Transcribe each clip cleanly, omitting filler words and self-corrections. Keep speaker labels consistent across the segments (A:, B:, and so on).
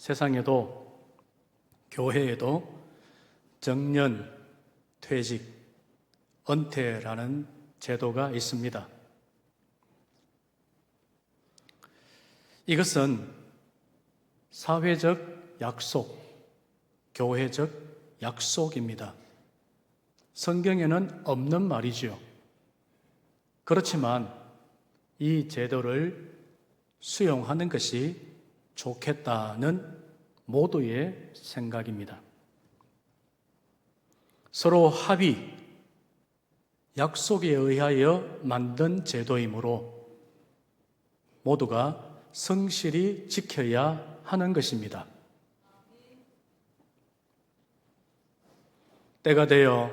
A: 세상에도 교회에도 정년, 퇴직, 은퇴라는 제도가 있습니다. 이것은 사회적 약속, 교회적 약속입니다. 성경에는 없는 말이지요. 그렇지만 이 제도를 수용하는 것이 좋겠다는 모두의 생각입니다. 서로 합의, 약속에 의하여 만든 제도이므로 모두가 성실히 지켜야 하는 것입니다. 때가 되어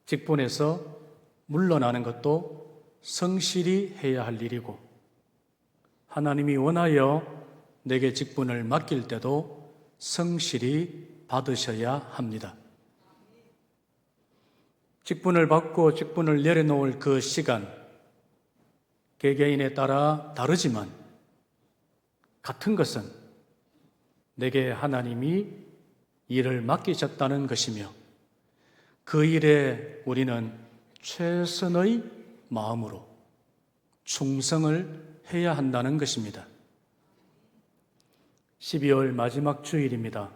A: 직분에서 물러나는 것도 성실히 해야 할 일이고, 하나님이 원하여 내게 직분을 맡길 때도 성실히 받으셔야 합니다. 직분을 받고 직분을 내려놓을 그 시간, 개개인에 따라 다르지만 같은 것은 내게 하나님이 일을 맡기셨다는 것이며, 그 일에 우리는 최선의 마음으로 충성을 해야 한다는 것입니다. 12월 마지막 주일입니다.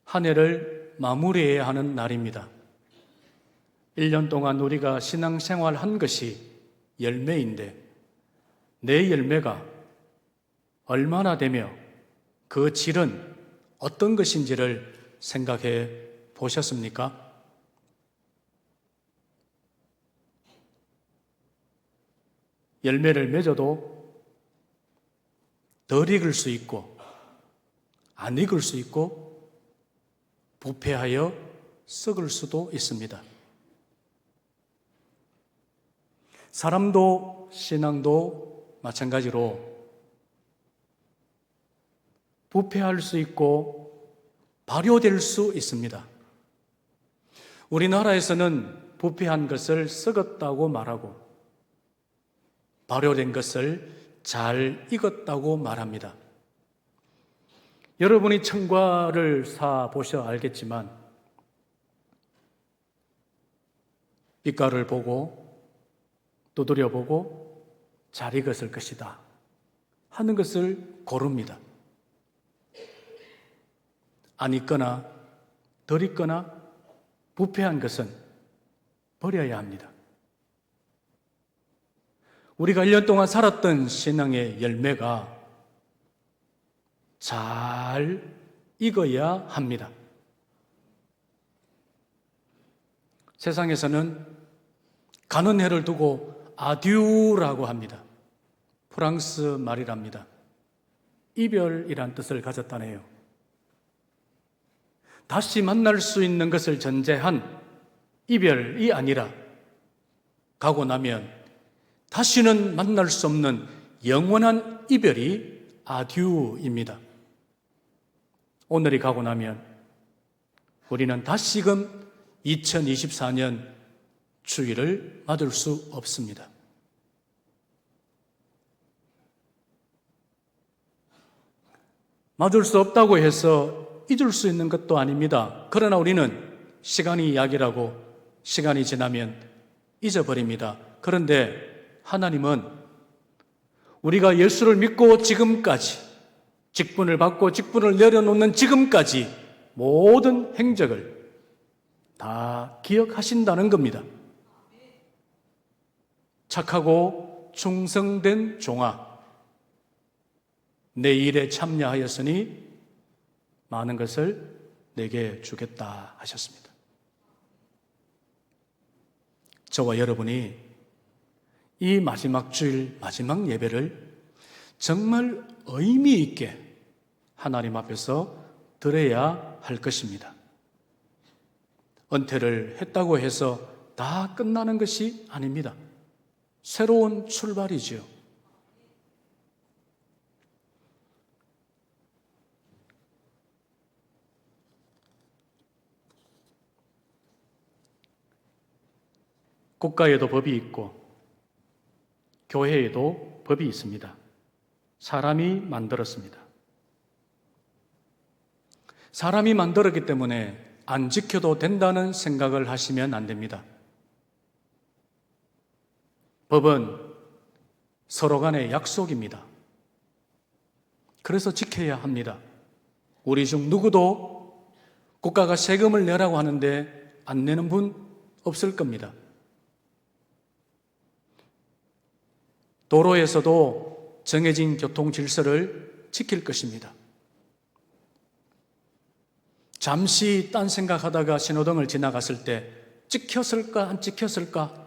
A: 한 해를 마무리해야 하는 날입니다. 1년 동안 우리가 신앙생활 한 것이 열매인데, 내 열매가 얼마나 되며 그 질은 어떤 것인지를 생각해 보셨습니까? 열매를 맺어도 덜 익을 수 있고 안 익을 수 있고 부패하여 썩을 수도 있습니다. 사람도 신앙도 마찬가지로 부패할 수 있고 발효될 수 있습니다. 우리나라에서는 부패한 것을 썩었다고 말하고 발효된 것을 잘 익었다고 말합니다. 여러분이 청과를 사 보셔 알겠지만 빛깔을 보고 두드려 보고 잘 익었을 것이다 하는 것을 고릅니다. 안 익거나 덜 익거나 부패한 것은 버려야 합니다. 우리가 1년 동안 살았던 신앙의 열매가 잘 익어야 합니다. 세상에서는 가는 해를 두고 아듀라고 합니다. 프랑스 말이랍니다. 이별이란 뜻을 가졌다네요. 다시 만날 수 있는 것을 전제한 이별이 아니라 가고 나면 다시는 만날 수 없는 영원한 이별이 아듀입니다. 오늘이 가고 나면 우리는 다시금 2024년 주일을 맞을 수 없습니다. 맞을 수 없다고 해서 잊을 수 있는 것도 아닙니다. 그러나 우리는 시간이 약이라고 시간이 지나면 잊어버립니다. 그런데 하나님은 우리가 예수를 믿고 지금까지 직분을 받고 직분을 내려놓는 지금까지 모든 행적을 다 기억하신다는 겁니다. 착하고 충성된 종아, 내 일에 참여하였으니 많은 것을 내게 주겠다 하셨습니다. 저와 여러분이 이 마지막 주일, 마지막 예배를 정말 의미 있게 하나님 앞에서 드려야 할 것입니다. 은퇴를 했다고 해서 다 끝나는 것이 아닙니다. 새로운 출발이지요. 국가에도 법이 있고 교회에도 법이 있습니다. 사람이 만들었습니다. 사람이 만들었기 때문에 안 지켜도 된다는 생각을 하시면 안 됩니다. 법은 서로 간의 약속입니다. 그래서 지켜야 합니다. 우리 중 누구도 국가가 세금을 내라고 하는데 안 내는 분 없을 겁니다. 도로에서도 정해진 교통 질서를 지킬 것입니다. 잠시 딴 생각하다가 신호등을 지나갔을 때 찍혔을까 안 찍혔을까?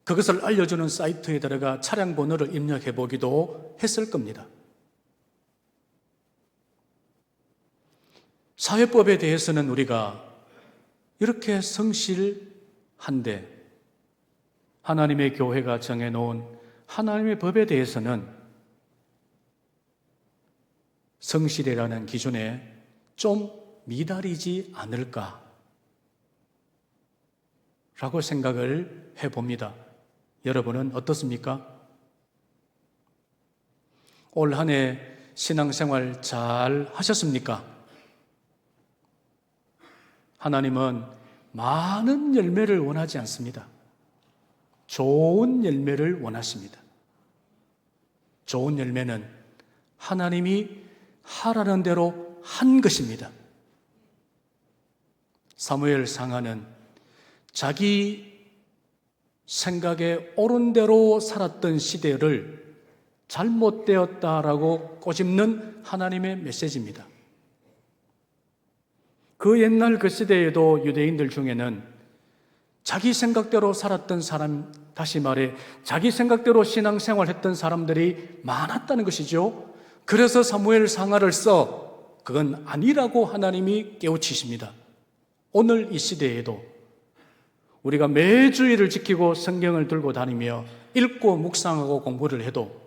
A: 그것을 알려주는 사이트에 들어가 차량 번호를 입력해 보기도 했을 겁니다. 사회법에 대해서는 우리가 이렇게 성실한데 하나님의 교회가 정해놓은 하나님의 법에 대해서는 성실이라는 기준에 좀 미달이지 않을까 라고 생각을 해봅니다. 여러분은 어떻습니까? 올 한 해 신앙생활 잘 하셨습니까? 하나님은 많은 열매를 원하지 않습니다. 좋은 열매를 원하십니다. 좋은 열매는 하나님이 하라는 대로 한 것입니다. 사무엘 상하는 자기 생각에 옳은 대로 살았던 시대를 잘못되었다라고 꼬집는 하나님의 메시지입니다. 그 옛날 그 시대에도 유대인들 중에는 자기 생각대로 살았던 사람, 다시 말해 자기 생각대로 신앙생활했던 사람들이 많았다는 것이죠. 그래서 사무엘 상하를 써 그건 아니라고 하나님이 깨우치십니다. 오늘 이 시대에도 우리가 매주일을 지키고 성경을 들고 다니며 읽고 묵상하고 공부를 해도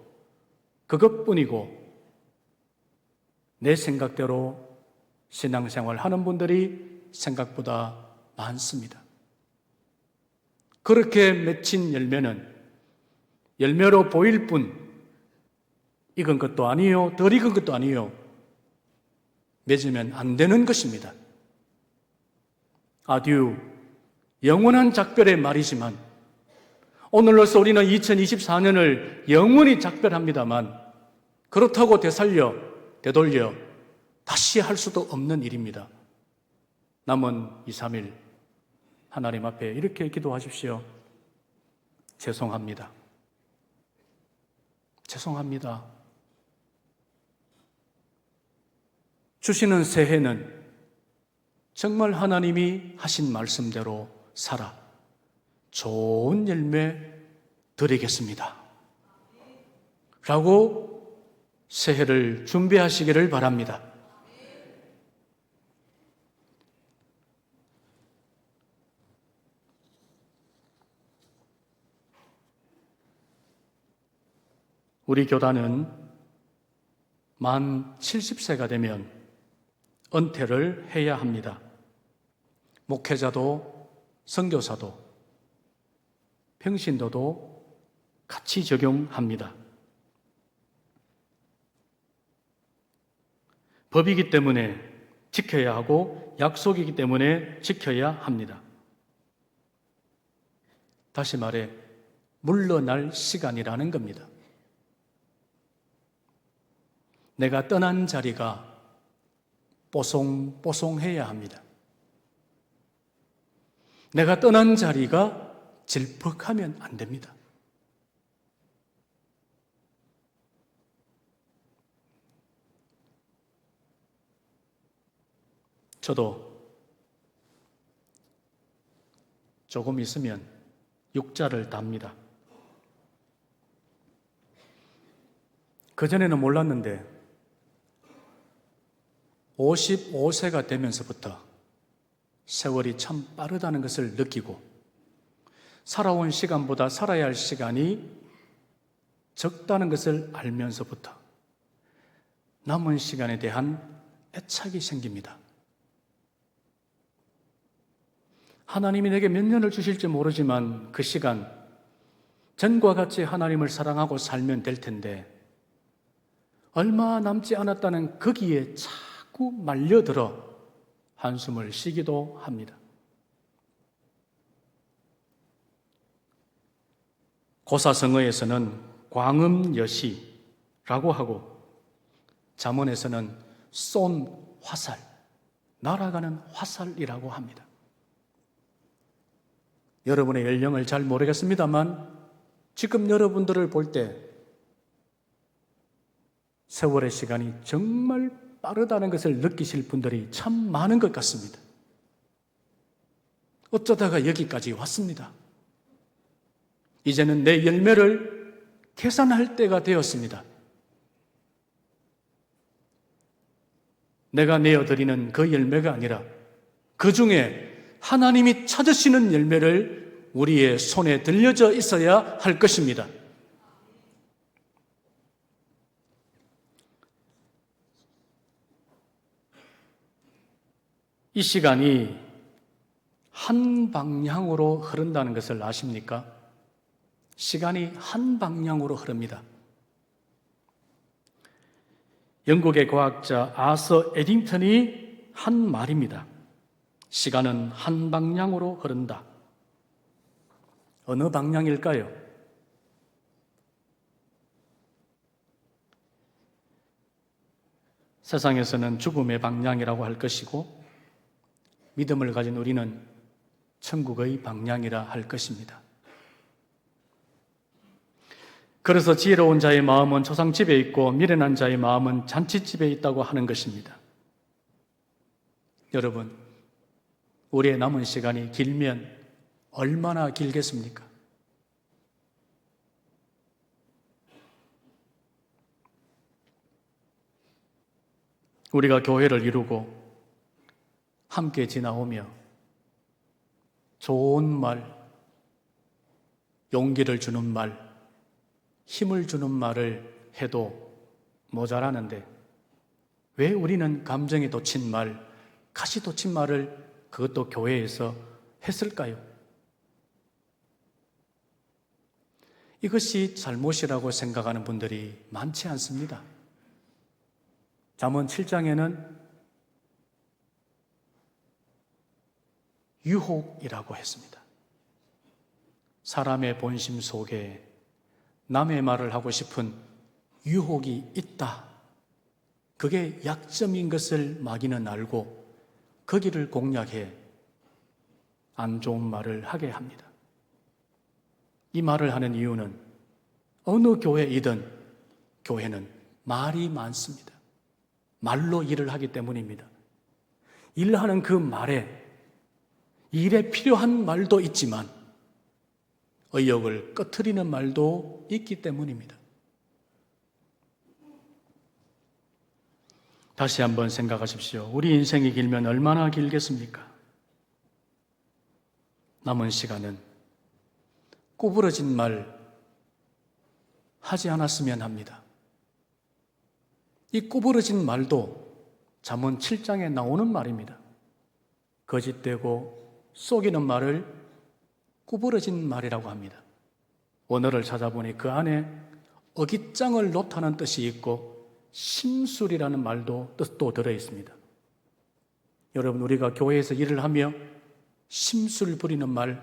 A: 그것뿐이고 내 생각대로 신앙생활 하는 분들이 생각보다 많습니다. 그렇게 맺힌 열매는 열매로 보일 뿐 익은 것도 아니요 덜 익은 것도 아니요 맺으면 안 되는 것입니다. 아듀 영원한 작별의 말이지만 오늘로서 우리는 2024년을 영원히 작별합니다만 그렇다고 되돌려 다시 할 수도 없는 일입니다. 남은 2, 3일 하나님 앞에 이렇게 기도하십시오. 죄송합니다. 죄송합니다. 주시는 새해는 정말 하나님이 하신 말씀대로 살아 좋은 열매 드리겠습니다. 라고 새해를 준비하시기를 바랍니다. 우리 교단은 만 70세가 되면 은퇴를 해야 합니다. 목회자도 선교사도 평신도도 같이 적용합니다. 법이기 때문에 지켜야 하고 약속이기 때문에 지켜야 합니다. 다시 말해 물러날 시간이라는 겁니다. 내가 떠난 자리가 뽀송뽀송해야 합니다. 내가 떠난 자리가 질퍽하면 안 됩니다. 저도 조금 있으면 육자를 답니다. 그전에는 몰랐는데 55세가 되면서부터 세월이 참 빠르다는 것을 느끼고 살아온 시간보다 살아야 할 시간이 적다는 것을 알면서부터 남은 시간에 대한 애착이 생깁니다. 하나님이 내게 몇 년을 주실지 모르지만 그 시간 전과 같이 하나님을 사랑하고 살면 될 텐데 얼마 남지 않았다는 거기에 자꾸 말려들어 한숨을 쉬기도 합니다. 고사성어에서는 광음여시라고 하고 잠언에서는 쏜 화살, 날아가는 화살이라고 합니다. 여러분의 연령을 잘 모르겠습니다만 지금 여러분들을 볼 때 세월의 시간이 정말 빠르다는 것을 느끼실 분들이 참 많은 것 같습니다. 어쩌다가 여기까지 왔습니다. 이제는 내 열매를 계산할 때가 되었습니다. 내가 내어드리는 그 열매가 아니라 그 중에 하나님이 찾으시는 열매를 우리의 손에 들려져 있어야 할 것입니다. 이 시간이 한 방향으로 흐른다는 것을 아십니까? 시간이 한 방향으로 흐릅니다. 영국의 과학자 아서 에딩턴이 한 말입니다. 시간은 한 방향으로 흐른다. 어느 방향일까요? 세상에서는 죽음의 방향이라고 할 것이고 믿음을 가진 우리는 천국의 방향이라 할 것입니다. 그래서 지혜로운 자의 마음은 초상집에 있고 미련한 자의 마음은 잔치집에 있다고 하는 것입니다. 여러분, 우리의 남은 시간이 길면 얼마나 길겠습니까? 우리가 교회를 이루고 함께 지나오며 좋은 말, 용기를 주는 말, 힘을 주는 말을 해도 모자라는데 왜 우리는 감정에 돋친 말, 가시 돋친 말을 그것도 교회에서 했을까요? 이것이 잘못이라고 생각하는 분들이 많지 않습니다. 잠언 7장에는 유혹이라고 했습니다. 사람의 본심 속에 남의 말을 하고 싶은 유혹이 있다. 그게 약점인 것을 마귀는 알고 거기를 공략해 안 좋은 말을 하게 합니다. 이 말을 하는 이유는 어느 교회이든 교회는 말이 많습니다. 말로 일을 하기 때문입니다. 일하는 그 말에 일에 필요한 말도 있지만 의욕을 꺼트리는 말도 있기 때문입니다. 다시 한번 생각하십시오. 우리 인생이 길면 얼마나 길겠습니까? 남은 시간은 구부러진 말 하지 않았으면 합니다. 이 구부러진 말도 잠언 7장에 나오는 말입니다. 거짓되고 속이는 말을 구부러진 말이라고 합니다. 원어를 찾아보니 그 안에 어깃장을 놓다는 뜻이 있고 심술이라는 말도 뜻도 들어있습니다. 여러분, 우리가 교회에서 일을 하며 심술 부리는 말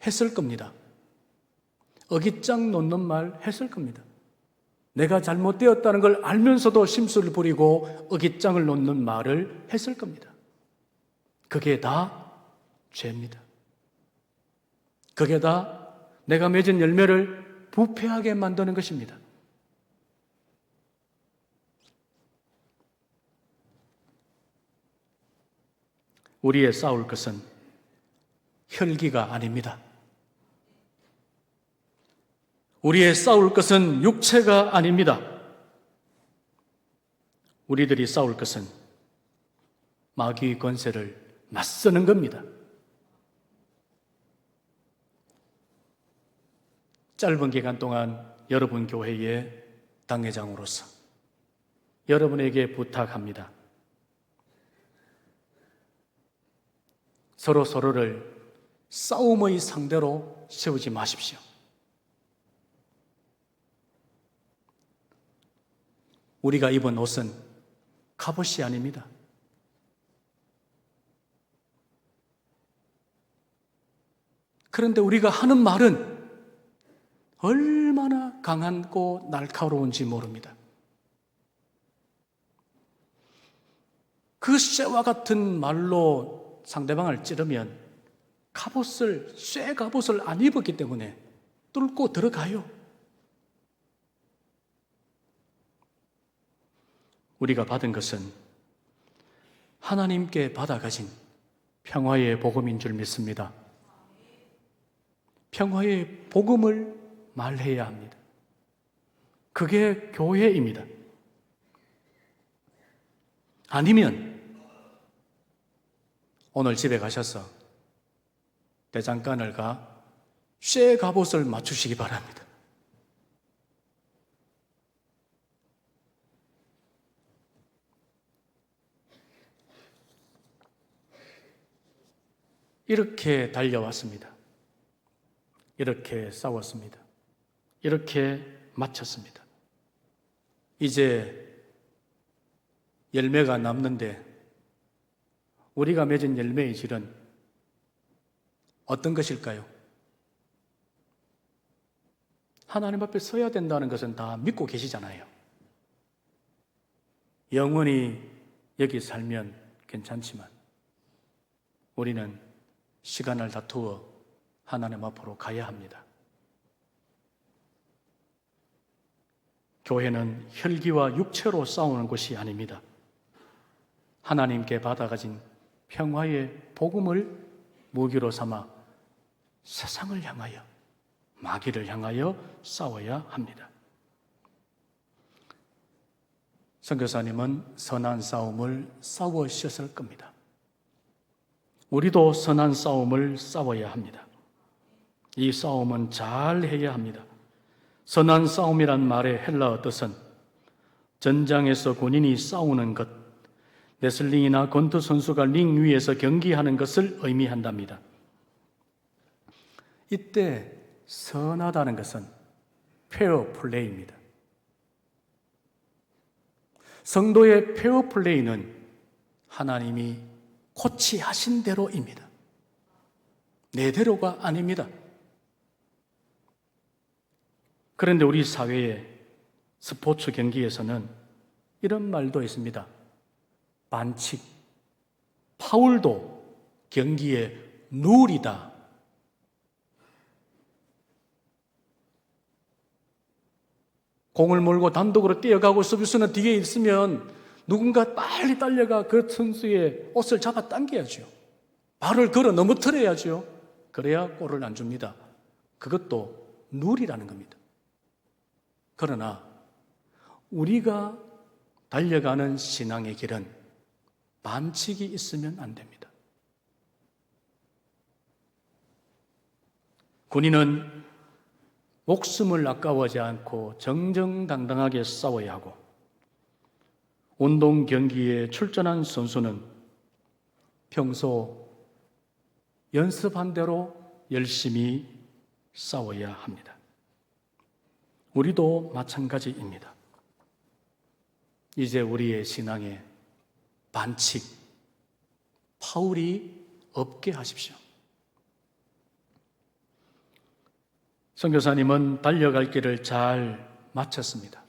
A: 했을 겁니다. 어깃장 놓는 말 했을 겁니다. 내가 잘못되었다는 걸 알면서도 심술을 부리고 어깃장을 놓는 말을 했을 겁니다. 그게 다 죄입니다. 그게 다 내가 맺은 열매를 부패하게 만드는 것입니다. 우리의 싸울 것은 혈기가 아닙니다. 우리의 싸울 것은 육체가 아닙니다. 우리들이 싸울 것은 마귀의 권세를 맞서는 겁니다. 짧은 기간 동안 여러분 교회의 당회장으로서 여러분에게 부탁합니다. 서로를 싸움의 상대로 세우지 마십시오. 우리가 입은 옷은 갑옷이 아닙니다. 그런데 우리가 하는 말은 얼마나 강하고 날카로운지 모릅니다. 그 쇠와 같은 말로 상대방을 찌르면 쇠 갑옷을 안 입었기 때문에 뚫고 들어가요. 우리가 받은 것은 하나님께 받아가신 평화의 복음인 줄 믿습니다. 평화의 복음을 말해야 합니다. 그게 교회입니다. 아니면 오늘 집에 가셔서 대장간을가 쇠 갑옷을 맞추시기 바랍니다. 이렇게 달려왔습니다. 이렇게 싸웠습니다. 이렇게 마쳤습니다. 이제 열매가 남는데 우리가 맺은 열매의 질은 어떤 것일까요? 하나님 앞에 서야 된다는 것은 다 믿고 계시잖아요. 영원히 여기 살면 괜찮지만 우리는 시간을 다투어 하나님 앞으로 가야 합니다. 교회는 혈기와 육체로 싸우는 곳이 아닙니다. 하나님께 받아가진 평화의 복음을 무기로 삼아 세상을 향하여, 마귀를 향하여 싸워야 합니다. 선교사님은 선한 싸움을 싸우셨을 겁니다. 우리도 선한 싸움을 싸워야 합니다. 이 싸움은 잘 해야 합니다. 선한 싸움이란 말의 헬라어 뜻은 전장에서 군인이 싸우는 것, 레슬링이나 권투 선수가 링 위에서 경기하는 것을 의미한답니다. 이때 선하다는 것은 페어 플레이입니다. 성도의 페어 플레이는 하나님이 코치하신 대로입니다. 내 대로가 아닙니다. 그런데 우리 사회의 스포츠 경기에서는 이런 말도 있습니다. 반칙, 파울도 경기의 룰이다. 공을 몰고 단독으로 뛰어가고 수비수는 뒤에 있으면 누군가 빨리 달려가 그 선수의 옷을 잡아 당겨야죠. 발을 걸어 넘어뜨려야죠. 그래야 골을 안 줍니다. 그것도 룰이라는 겁니다. 그러나 우리가 달려가는 신앙의 길은 반칙이 있으면 안 됩니다. 군인은 목숨을 아까워하지 않고 정정당당하게 싸워야 하고, 운동 경기에 출전한 선수는 평소 연습한 대로 열심히 싸워야 합니다. 우리도 마찬가지입니다. 이제 우리의 신앙에 반칙, 파울이 없게 하십시오. 선교사님은 달려갈 길을 잘 마쳤습니다.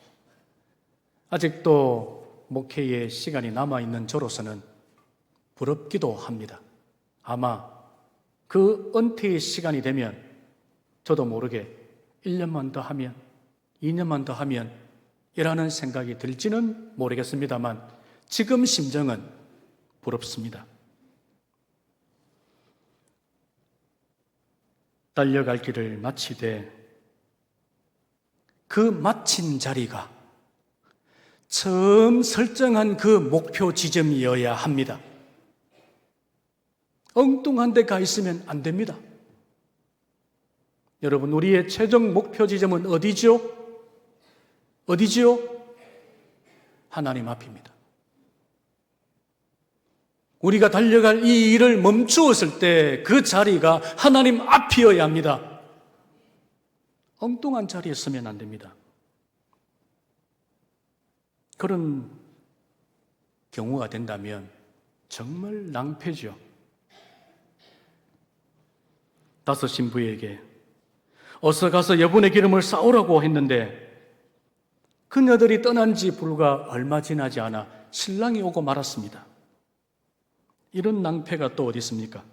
A: 아직도 목회의 시간이 남아있는 저로서는 부럽기도 합니다. 아마 그 은퇴의 시간이 되면 저도 모르게 1년만 더 하면, 2년만 더 하면 이라는 생각이 들지는 모르겠습니다만 지금 심정은 부럽습니다. 달려갈 길을 마치되 그 마친 자리가 처음 설정한 그 목표 지점이어야 합니다. 엉뚱한 데 가 있으면 안 됩니다. 여러분, 우리의 최종 목표 지점은 어디죠? 어디지요? 하나님 앞입니다. 우리가 달려갈 이 일을 멈추었을 때 그 자리가 하나님 앞이어야 합니다. 엉뚱한 자리에 서면 안 됩니다. 그런 경우가 된다면 정말 낭패죠. 다섯 신부에게 어서 가서 여분의 기름을 쌓으라고 했는데 그녀들이 떠난 지 불과 얼마 지나지 않아 신랑이 오고 말았습니다. 이런 낭패가 또 어디 있습니까?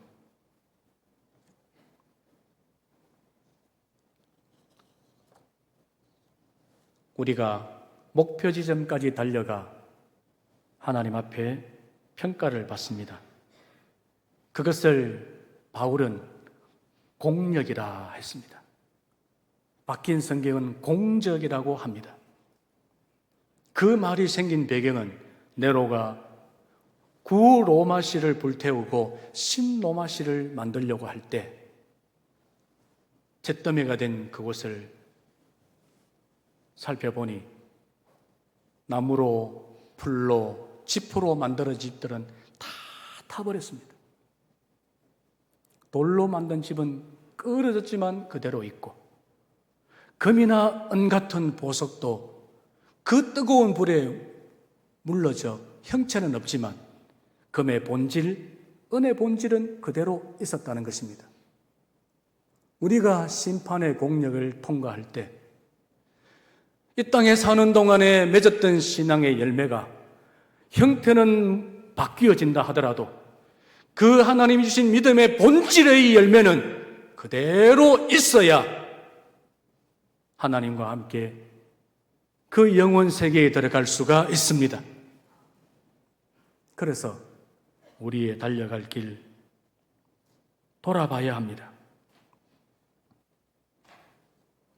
A: 우리가 목표 지점까지 달려가 하나님 앞에 평가를 받습니다. 그것을 바울은 공력이라 했습니다. 바뀐 성경은 공적이라고 합니다. 그 말이 생긴 배경은 네로가 구로마시를 불태우고 신로마시를 만들려고 할 때 잿더미가 된 그곳을 살펴보니 나무로, 풀로, 지프로 만들어진 집들은 다 타버렸습니다. 돌로 만든 집은 끄러졌지만 그대로 있고 금이나 은 같은 보석도 그 뜨거운 불에 물러져 형체는 없지만 금의 본질, 은의 본질은 그대로 있었다는 것입니다. 우리가 심판의 공력을 통과할 때 이 땅에 사는 동안에 맺었던 신앙의 열매가 형태는 바뀌어진다 하더라도 그 하나님이 주신 믿음의 본질의 열매는 그대로 있어야 하나님과 함께 그 영원 세계에 들어갈 수가 있습니다. 그래서 우리의 달려갈 길 돌아봐야 합니다.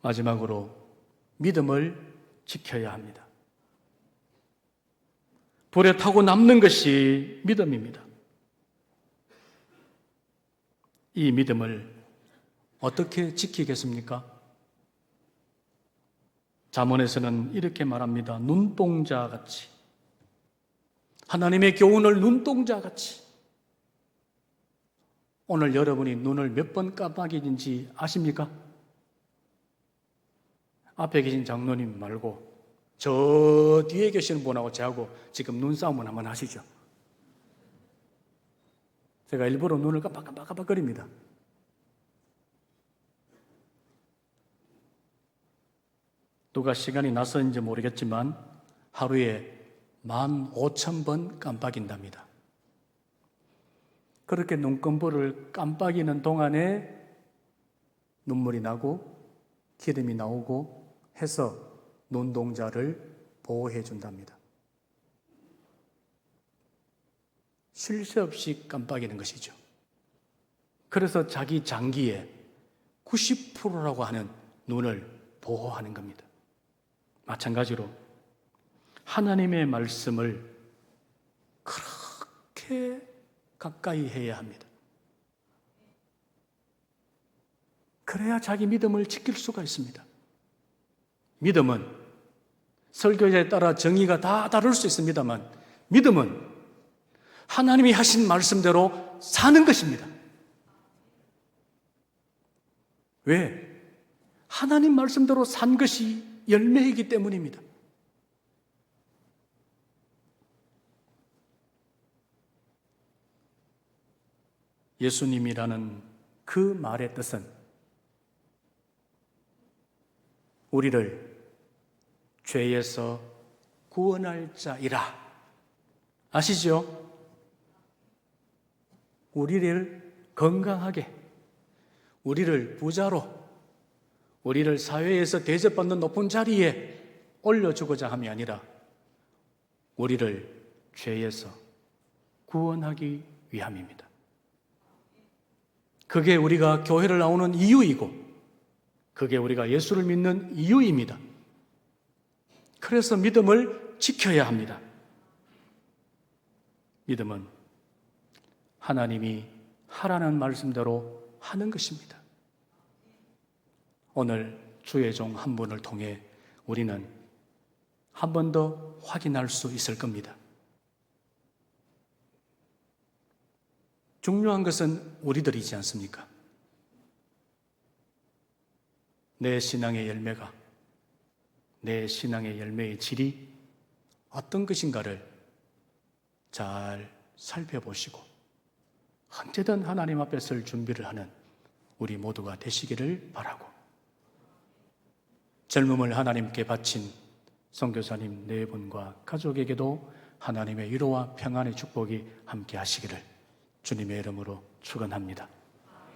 A: 마지막으로 믿음을 지켜야 합니다. 불에 타고 남는 것이 믿음입니다. 이 믿음을 어떻게 지키겠습니까? 잠언에서는 이렇게 말합니다. 눈동자같이. 하나님의 교훈을 눈동자같이. 오늘 여러분이 눈을 몇 번 깜빡이는지 아십니까? 앞에 계신 장로님 말고 저 뒤에 계시는 분하고 저하고 지금 눈싸움을 한번 하시죠. 제가 일부러 눈을 깜빡깜빡거립니다. 누가 시간이 나서인지 모르겠지만 하루에 15,000번 깜빡인답니다. 그렇게 눈꺼풀을 깜빡이는 동안에 눈물이 나고 기름이 나오고 해서 눈동자를 보호해 준답니다. 쉴 새 없이 깜빡이는 것이죠. 그래서 자기 장기의 90%라고 하는 눈을 보호하는 겁니다. 마찬가지로 하나님의 말씀을 그렇게 가까이 해야 합니다. 그래야 자기 믿음을 지킬 수가 있습니다. 믿음은 설교자에 따라 정의가 다 다를 수 있습니다만 믿음은 하나님이 하신 말씀대로 사는 것입니다. 왜? 하나님 말씀대로 산 것이 열매이기 때문입니다. 예수님이라는 그 말의 뜻은 우리를 죄에서 구원할 자이라. 아시죠? 우리를 건강하게, 우리를 부자로, 우리를 사회에서 대접받는 높은 자리에 올려주고자 함이 아니라 우리를 죄에서 구원하기 위함입니다. 그게 우리가 교회를 나오는 이유이고 그게 우리가 예수를 믿는 이유입니다. 그래서 믿음을 지켜야 합니다. 믿음은 하나님이 하라는 말씀대로 하는 것입니다. 오늘 주의 종 한 분을 통해 우리는 한 번 더 확인할 수 있을 겁니다. 중요한 것은 우리들이지 않습니까? 내 신앙의 열매가, 내 신앙의 열매의 질이 어떤 것인가를 잘 살펴보시고 언제든 하나님 앞에 설 준비를 하는 우리 모두가 되시기를 바라고, 젊음을 하나님께 바친 선교사님 네 분과 가족에게도 하나님의 위로와 평안의 축복이 함께 하시기를 주님의 이름으로 축원합니다.